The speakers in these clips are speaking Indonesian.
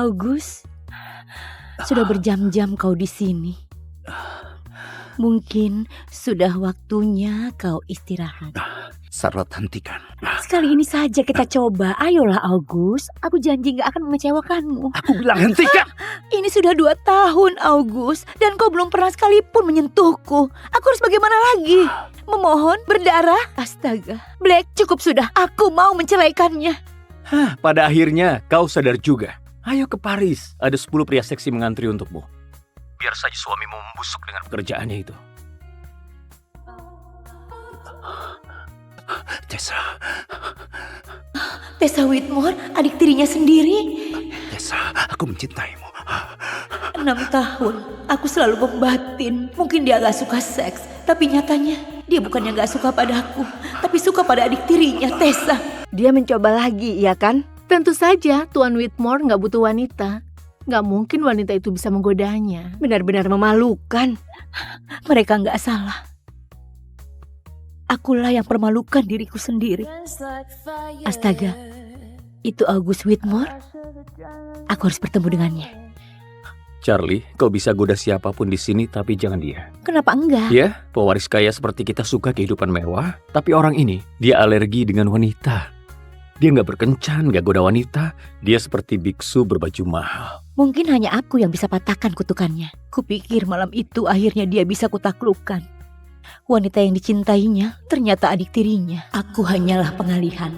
August, sudah berjam-jam kau di sini. Mungkin sudah waktunya kau istirahat. Charlotte, hentikan. Sekali ini saja kita coba. Ayolah August, aku janji gak akan mengecewakanmu. Aku bilang hentikan. Ini sudah 2 tahun August, dan kau belum pernah sekalipun menyentuhku. Aku harus bagaimana lagi? Memohon, berdarah? Astaga, Black, cukup sudah. Aku mau menceraikannya. Pada akhirnya kau sadar juga. Ayo ke Paris, ada 10 pria seksi mengantri untukmu. Biar saja suamimu membusuk dengan pekerjaannya itu. Tessa Whitmore, adik tirinya sendiri. Tessa, aku mencintaimu. 6 tahun, aku selalu membatin. Mungkin dia gak suka seks, tapi nyatanya dia bukannya gak suka padaku, tapi suka pada adik tirinya, Tessa. Dia mencoba lagi, iya kan? Tentu saja Tuan Whitmore gak butuh wanita. Gak mungkin wanita itu bisa menggodanya. Benar-benar memalukan. Mereka gak salah. Akulah yang permalukan diriku sendiri. Astaga, itu August Whitmore. Aku harus bertemu dengannya. Charlie, kau bisa goda siapapun di sini, tapi jangan dia. Kenapa enggak? Ya, pewaris kaya seperti kita suka kehidupan mewah, tapi orang ini, dia alergi dengan wanita. Dia nggak berkencan, nggak goda wanita. Dia seperti biksu berbaju mahal. Mungkin hanya aku yang bisa patahkan kutukannya. Kupikir malam itu akhirnya dia bisa kutaklukkan. Wanita yang dicintainya ternyata adik tirinya. Aku hanyalah pengalihan.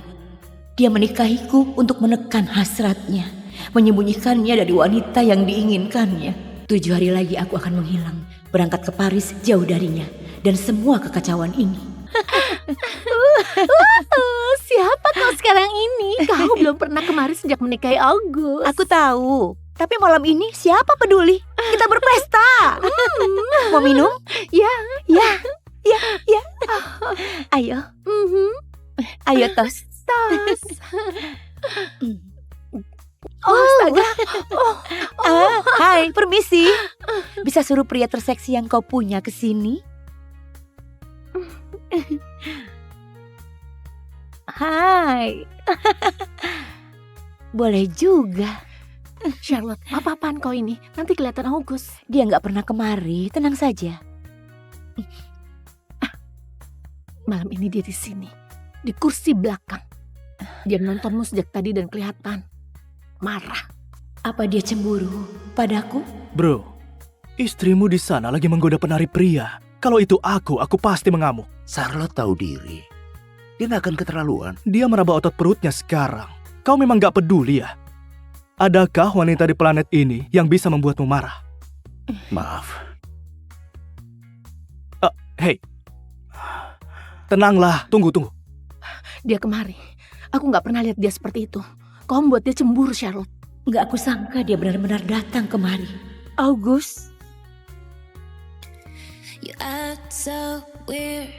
Dia menikahiku untuk menekan hasratnya, menyembunyikannya dari wanita yang diinginkannya. 7 hari lagi aku akan menghilang, berangkat ke Paris jauh darinya, dan semua kekacauan ini. Siapa kau sekarang ini? Kau belum pernah kemari sejak menikahi August. Aku tahu, tapi malam ini siapa peduli? Kita berpesta. Mau minum? Ya. Ayo. Ayo tos. Astaga. Hai, permisi. Bisa suruh pria terseksi yang kau punya ke sini? Hai. Boleh juga. Charlotte, apa-apaan kau ini? Nanti kelihatan August. Dia nggak pernah kemari, tenang saja. Malam ini dia di sini, di kursi belakang. Dia nontonmu sejak tadi dan kelihatan marah. Apa dia cemburu padaku? Bro, istrimu di sana lagi menggoda penari pria. Kalau itu aku pasti mengamuk. Charlotte tahu diri. Dia gak akan keterlaluan. Dia meraba otot perutnya sekarang. Kau memang gak peduli ya? Adakah wanita di planet ini yang bisa membuatmu marah? Maaf. Hei. Tenanglah, tunggu. Dia kemari. Aku gak pernah lihat dia seperti itu. Kau membuat dia cemburu, Charlotte. Nggak aku sangka dia benar-benar datang kemari. August. You act so weird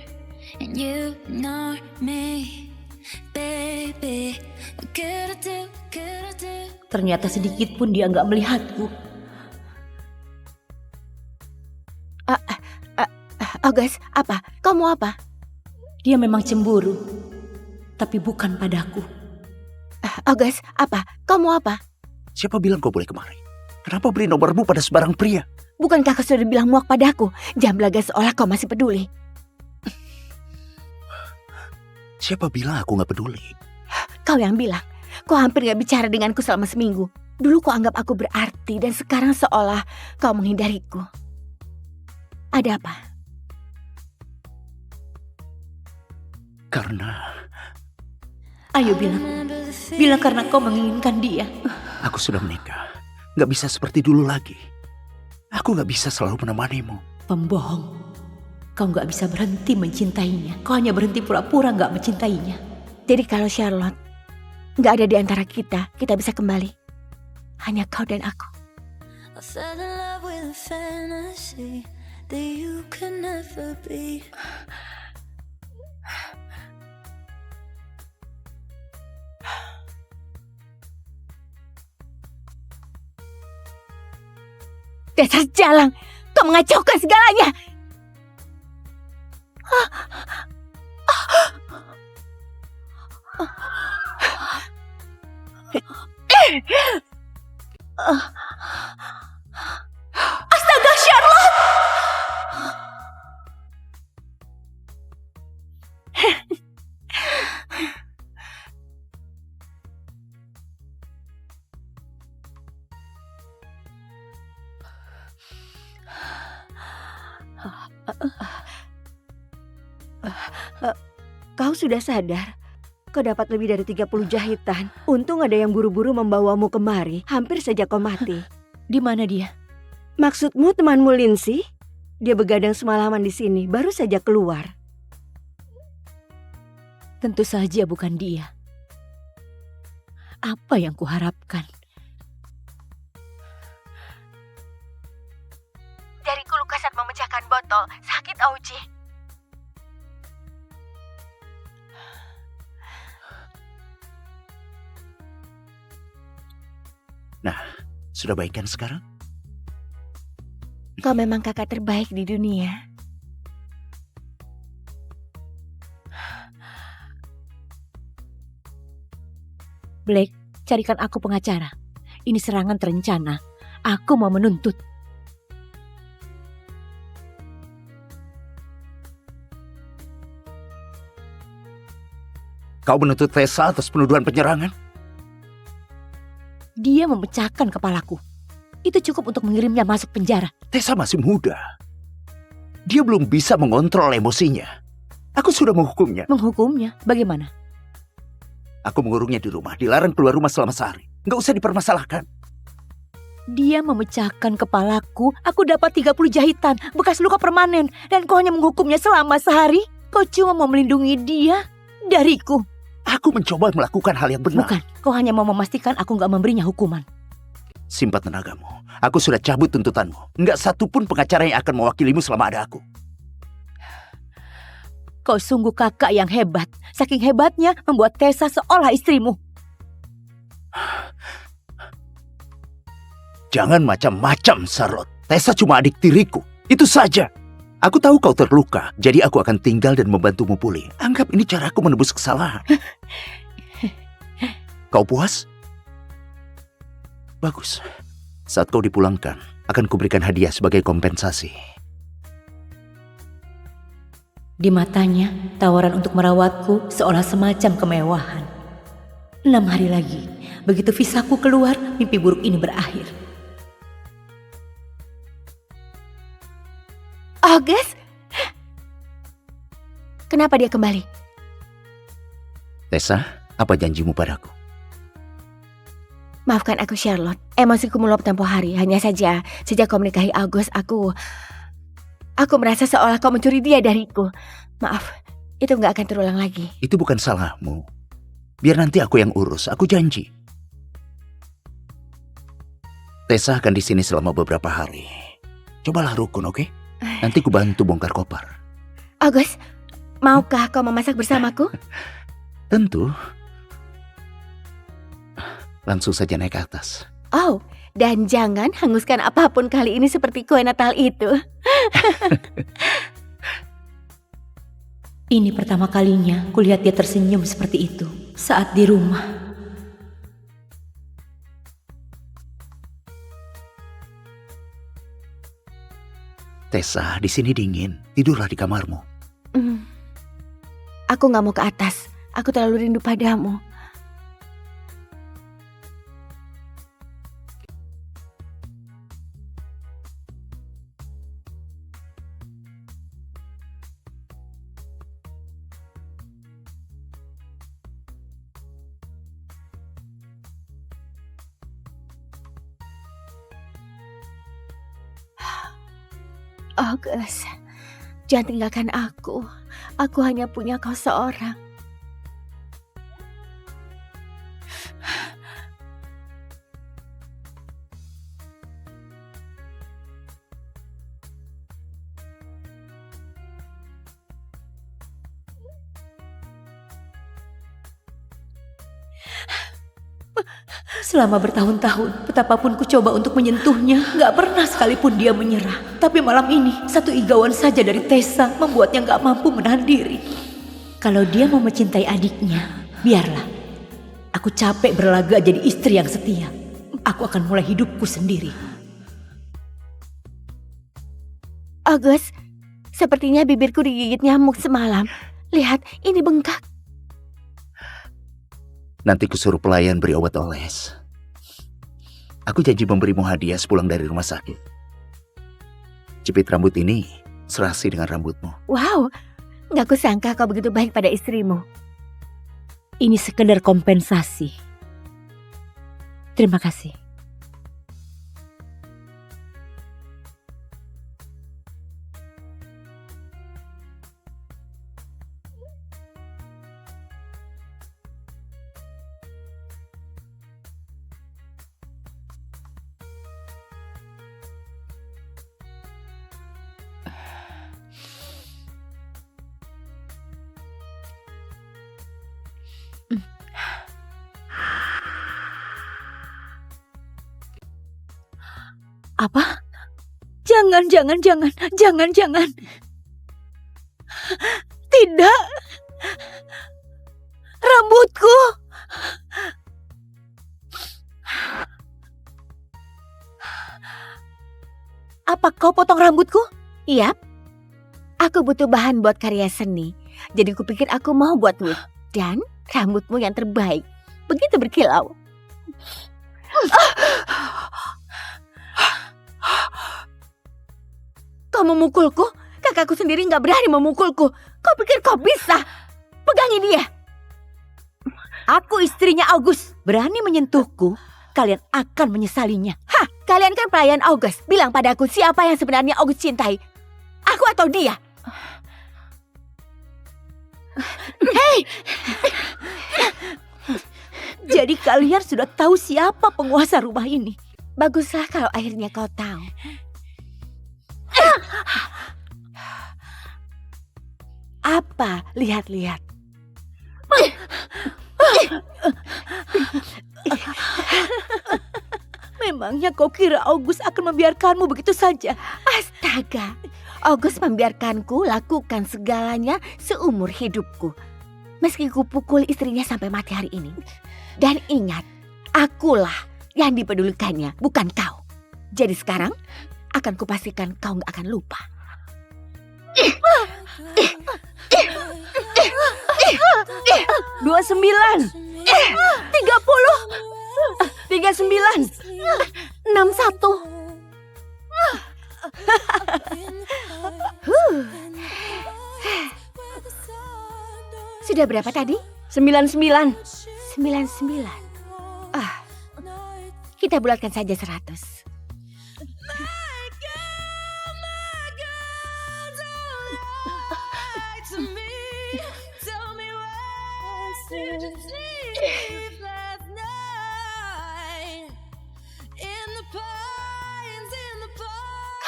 and you ignore me, baby. What could I do? Ternyata sedikit pun dia nggak melihatku. August, apa? Kau mau apa? Dia memang cemburu, tapi bukan padaku. August, apa? Kau mau apa? Siapa bilang kau boleh kemari? Kenapa beri nomormu pada sebarang pria? Bukankah kau sudah bilang muak padaku? Jangan belaga seolah kau masih peduli. Siapa bilang aku gak peduli? Kau yang bilang. Kau hampir gak bicara denganku selama seminggu. Dulu kau anggap aku berarti dan sekarang seolah kau menghindariku. Ada apa? Karena Ayo bilang karena kau menginginkan dia. aku sudah menikah. Gak bisa seperti dulu lagi. Aku gak bisa selalu menemanimu. Pembohong. Kau nggak bisa berhenti mencintainya. Kau hanya berhenti pura-pura nggak mencintainya. Jadi kalau Charlotte nggak ada di antara kita bisa kembali. Hanya kau dan aku. I fell in love with a fantasy that you could never be. Dasar jalang, kau mengacaukan segalanya. Astaga, Charlotte! Kau sudah sadar? Kau dapat lebih dari 30 jahitan. Untung ada yang buru-buru membawamu kemari. Hampir saja kau mati. Di mana dia? Maksudmu temanmu Lindsay? Dia begadang semalaman di sini, baru saja keluar. Tentu saja bukan dia. Apa yang kuharapkan? Jariku luka saat memecahkan botol. Sakit, Auji. Nah, sudah baik kan sekarang? Kau memang kakak terbaik di dunia. Blake, carikan aku pengacara. Ini serangan terencana. Aku mau menuntut. Kau menuntut Tessa atas penuduhan penyerangan? Dia memecahkan kepalaku. Itu cukup untuk mengirimnya masuk penjara. Tessa masih muda. Dia belum bisa mengontrol emosinya. Aku sudah menghukumnya. Menghukumnya? Bagaimana? Aku mengurungnya di rumah, dilarang keluar rumah selama sehari. Nggak usah dipermasalahkan. Dia memecahkan kepalaku. Aku dapat 30 jahitan, bekas luka permanen. Dan kau hanya menghukumnya selama sehari? Kau cuma mau melindungi dia dariku. Aku mencoba melakukan hal yang benar. Bukan, kau hanya mau memastikan aku nggak memberinya hukuman. Simpan tenagamu. Aku sudah cabut tuntutanmu. Nggak satu pun pengacara yang akan mewakilimu selama ada aku. Kau sungguh kakak yang hebat. Saking hebatnya membuat Tessa seolah istrimu. Jangan macam-macam, Charlotte. Tessa cuma adik tiriku. Itu saja. Aku tahu kau terluka, jadi aku akan tinggal dan membantumu pulih. Anggap ini caraku menebus kesalahan. Kau puas? Bagus. Saat kau dipulangkan, akan kuberikan hadiah sebagai kompensasi. Di matanya, tawaran untuk merawatku seolah semacam kemewahan. 6 hari lagi, begitu visaku keluar, mimpi buruk ini berakhir. August? Kenapa dia kembali? Tessa, apa janjimu padaku? Maafkan aku, Charlotte. Emosiku meluap tempo hari. Hanya saja, sejak kau menikahi August, aku merasa seolah kau mencuri dia dariku. Maaf, itu nggak akan terulang lagi. Itu bukan salahmu. Biar nanti aku yang urus, aku janji. Tessa akan di sini selama beberapa hari. Cobalah rukun, oke? Nanti ku bantu bongkar koper. August, maukah kau memasak bersamaku? Tentu. Langsung saja naik ke atas. Oh, dan jangan hanguskan apapun kali ini seperti kue Natal itu. Ini pertama kalinya kulihat dia tersenyum seperti itu saat di rumah. Tessa, di sini dingin. Tidurlah di kamarmu. Aku nggak mau ke atas. Aku terlalu rindu padamu. August, jangan tinggalkan aku. Aku hanya punya kau seorang. Selama bertahun-tahun, betapapun ku coba untuk menyentuhnya, gak pernah sekalipun dia menyerah. Tapi malam ini, satu igauan saja dari Tessa membuatnya gak mampu menahan diri. Kalau dia mau mencintai adiknya, biarlah. Aku capek berlagak jadi istri yang setia. aku akan mulai hidupku sendiri. Agus, sepertinya bibirku digigit nyamuk semalam. Lihat, ini bengkak. Nanti kusuruh pelayan beri obat oles. Aku janji memberimu hadiah sepulang dari rumah sakit. Jepit rambut ini serasi dengan rambutmu. Wow, nggak kusangka kau begitu baik pada istrimu. Ini sekedar kompensasi. Terima kasih. Apa? Jangan. Tidak. Rambutku. Apa kau potong rambutku? Iya, aku butuh bahan buat karya seni. Jadi kupikir aku mau buat wig. Dan rambutmu yang terbaik. Begitu berkilau. Kau memukulku? Kakakku sendiri gak berani memukulku. Kau pikir kau bisa? Pegangi dia. Aku istrinya August. Berani menyentuhku, kalian akan menyesalinya. Hah, kalian kan pelayan August. Bilang padaku siapa yang sebenarnya August cintai. Aku atau dia? Hei! Jadi kalian sudah tahu siapa penguasa rumah ini. Baguslah kalau akhirnya kau tahu. Apa? Lihat-lihat. Memangnya kau kira August akan membiarkanmu begitu saja? Astaga, August membiarkanku lakukan segalanya seumur hidupku. Meski kupukul istrinya sampai mati hari ini. Dan ingat, akulah yang dipedulikannya, bukan kau. Jadi sekarang, akan kupastikan kau gak akan lupa. 29, 30, 39, 61. Sudah berapa tadi? 99. 99. Kita bulatkan saja 100.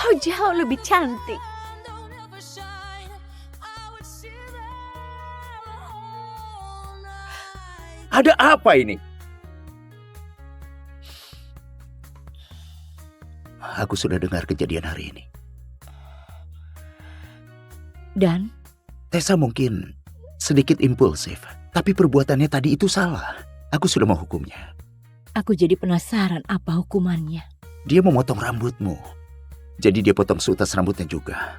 Kau jauh lebih cantik. Ada apa ini? Aku sudah dengar kejadian hari ini. Dan Tessa mungkin sedikit impulsif, tapi perbuatannya tadi itu salah. Aku sudah menghukumnya. aku jadi penasaran apa hukumannya. Dia memotong rambutmu. Jadi dia potong seutas rambutnya juga.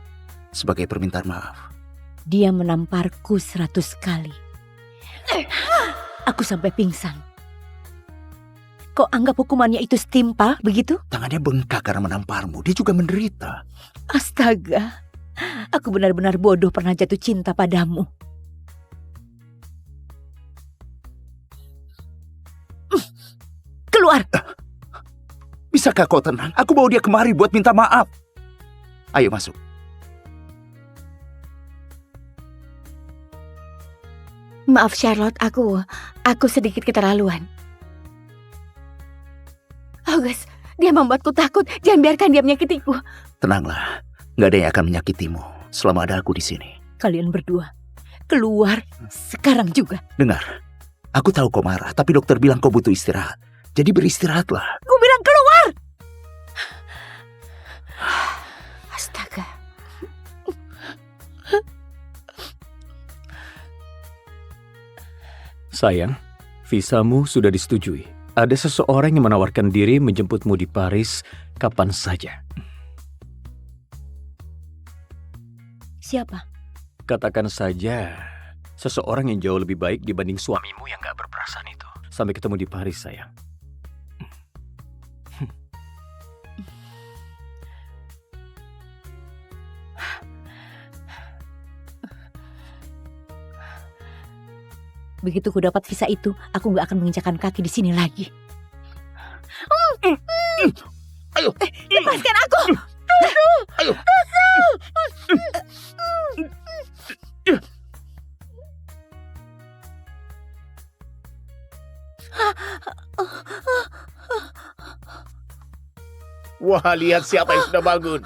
Sebagai permintaan maaf. Dia menamparku 100 kali. Aku sampai pingsan. Kok anggap hukumannya itu setimpal begitu? Tangannya bengkak karena menamparmu. Dia juga menderita. Astaga, aku benar-benar bodoh pernah jatuh cinta padamu. Keluar! Bisakah kau tenang? Aku bawa dia kemari buat minta maaf. Ayo masuk. Maaf Charlotte, aku sedikit keterlaluan. August, dia membuatku takut. Jangan biarkan dia menyakitiku. Tenanglah, nggak ada yang akan menyakitimu selama ada aku di sini. Kalian berdua, keluar sekarang juga. Dengar, aku tahu kau marah, tapi dokter bilang kau butuh istirahat. Jadi beristirahatlah. Aku bilang keluar! Astaga. Sayang, visamu sudah disetujui. Ada seseorang yang menawarkan diri menjemputmu di Paris kapan saja. Siapa? Katakan saja, seseorang yang jauh lebih baik dibanding suamimu yang gak berperasaan itu. Sampai ketemu di Paris, sayang. Begitu ku dapat visa itu, aku gak akan menginjakan kaki di sini lagi. Ayo. Lepaskan aku. Ayo. Wah, lihat siapa yang sudah bangun.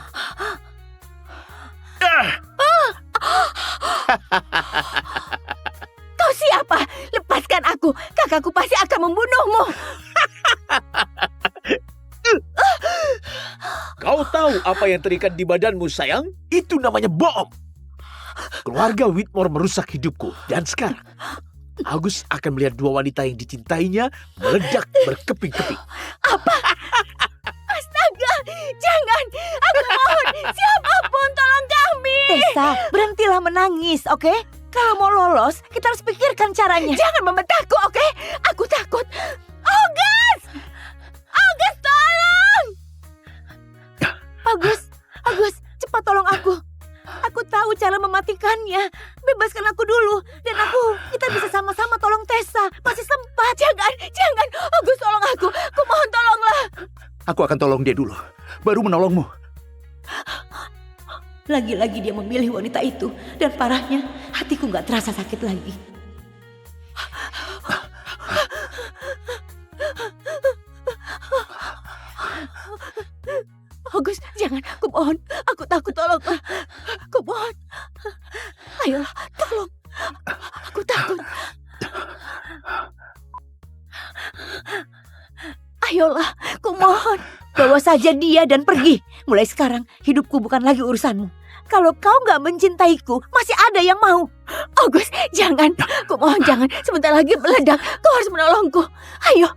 Kau siapa? Lepaskan aku. Kakakku pasti akan membunuhmu. Kau tahu apa yang terikat di badanmu, sayang? Itu namanya bohong. Keluarga Whitmore merusak hidupku. Dan sekarang, Agus akan melihat dua wanita yang dicintainya meledak berkeping-keping. Astaga, jangan. Aku mohon, siapapun tolong kami. Tessa, berhentilah menangis, oke? Kalau mau lolos, kita harus pikirkan caranya. Jangan membentakku, oke? Aku takut. Agus! Agus, tolong! Agus, cepat tolong aku. Aku tahu cara mematikannya. Bebaskan aku dulu. Dan kita bisa sama-sama tolong Tessa. Masih sempat. Jangan. Agus, tolong aku. Aku mohon, tolonglah. Aku akan tolong dia dulu, baru menolongmu. Lagi-lagi dia memilih wanita itu. Dan parahnya, hatiku gak terasa sakit lagi. Agus, jangan. Aku mohon. Aku takut, tolonglah. Aku mohon. Ayolah, tolong. Aku takut. Ayolah, aku mohon. Bawa saja dia dan pergi. Mulai sekarang, hidupku bukan lagi urusanmu. Kalau kau gak mencintaiku, masih ada yang mau. Agus, jangan. Aku mohon, jangan. Sebentar lagi meledak. Kau harus menolongku. Ayo.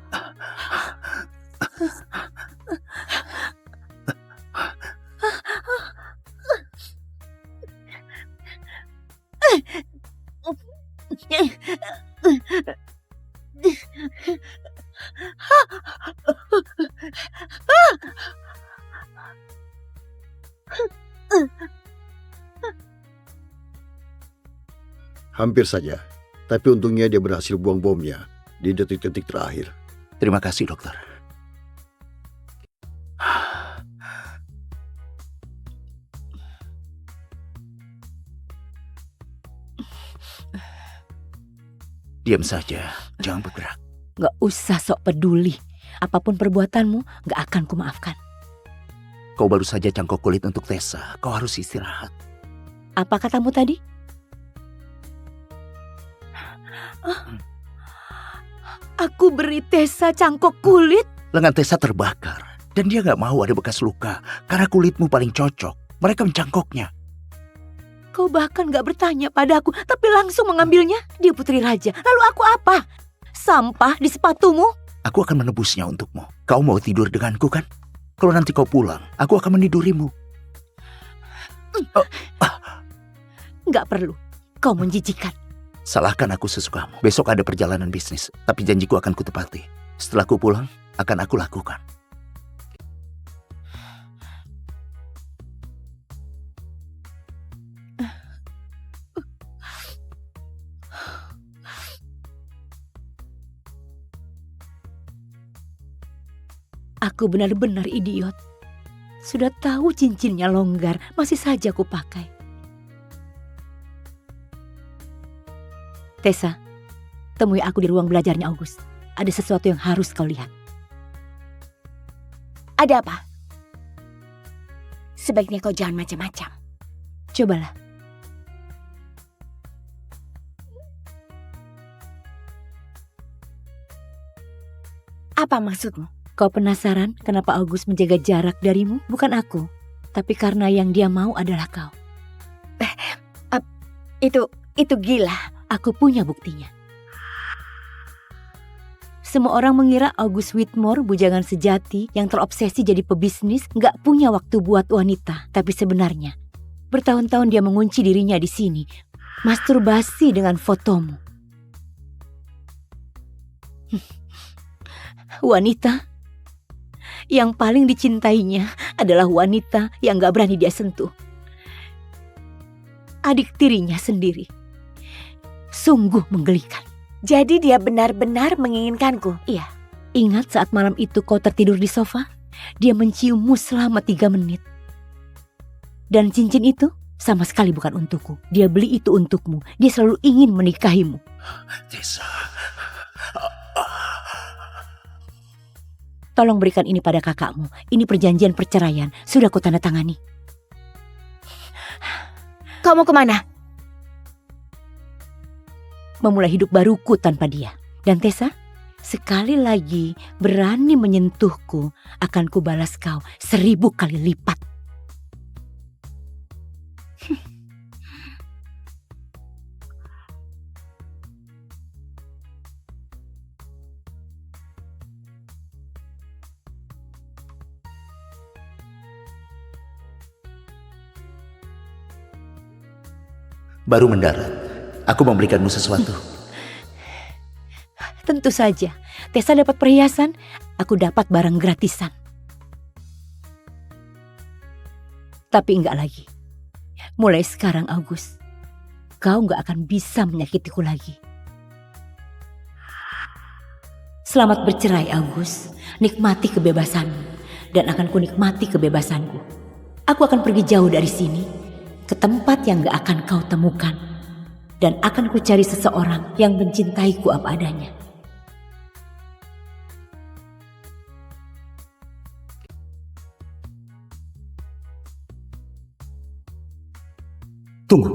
Hampir saja, tapi untungnya dia berhasil buang bomnya di detik-detik terakhir. Terima kasih, dokter. Diam saja, jangan bergerak. Gak usah sok peduli. Apapun perbuatanmu, gak akan kumaafkan. Kau baru saja cangkok kulit untuk Tessa. Kau harus istirahat. Apa katamu tadi? Aku beri Tessa cangkok kulit? Lengan Tessa terbakar. Dan dia gak mau ada bekas luka. Karena kulitmu paling cocok. Mereka mencangkoknya. Kau bahkan gak bertanya padaku, tapi langsung mengambilnya. Dia putri raja. Lalu aku apa? Sampah di sepatumu? Aku akan menebusnya untukmu. Kau mau tidur denganku kan? Kalau nanti kau pulang, aku akan menidurimu. Gak perlu. Kau menjijikan. Salahkan aku sesukamu. Besok ada perjalanan bisnis. Tapi janjiku akan kutepati. Setelah ku pulang, akan aku lakukan. Aku benar-benar idiot. Sudah tahu cincinnya longgar, masih saja ku pakai. Tessa, temui aku di ruang belajarnya August. Ada sesuatu yang harus kau lihat. Ada apa? Sebaiknya kau jangan macam-macam. Cobalah. Apa maksudmu? Kau penasaran kenapa August menjaga jarak darimu? Bukan aku, tapi karena yang dia mau adalah kau. Itu gila. Aku punya buktinya. Semua orang mengira August Whitmore, bujangan sejati yang terobsesi jadi pebisnis, nggak punya waktu buat wanita. Tapi sebenarnya, bertahun-tahun dia mengunci dirinya di sini, masturbasi dengan fotomu. Wanita yang paling dicintainya adalah wanita yang gak berani dia sentuh. Adik tirinya sendiri. Sungguh menggelikan. Jadi dia benar-benar menginginkanku. Iya. Ingat saat malam itu kau tertidur di sofa? Dia menciummu selama 3 menit. Dan cincin itu sama sekali bukan untukku. Dia beli itu untukmu. Dia selalu ingin menikahimu. Tessa. Tolong berikan ini pada kakakmu. Ini perjanjian perceraian. Sudah kutandatangani. Kau mau kemana? Memulai hidup baruku tanpa dia. Dan Tessa, sekali lagi berani menyentuhku, akan kubalas kau 1000 kali lipat. Baru mendarat, aku memberikanmu sesuatu. Tentu saja, Tessa dapat perhiasan, aku dapat barang gratisan. Tapi enggak lagi. Mulai sekarang, August, kau enggak akan bisa menyakitiku lagi. Selamat bercerai, August. Nikmati kebebasanmu, dan akan kunikmati kebebasanku. Aku akan pergi jauh dari sini, ke tempat yang gak akan kau temukan. Dan akan kucari seseorang yang mencintaiku apa adanya. Tunggu.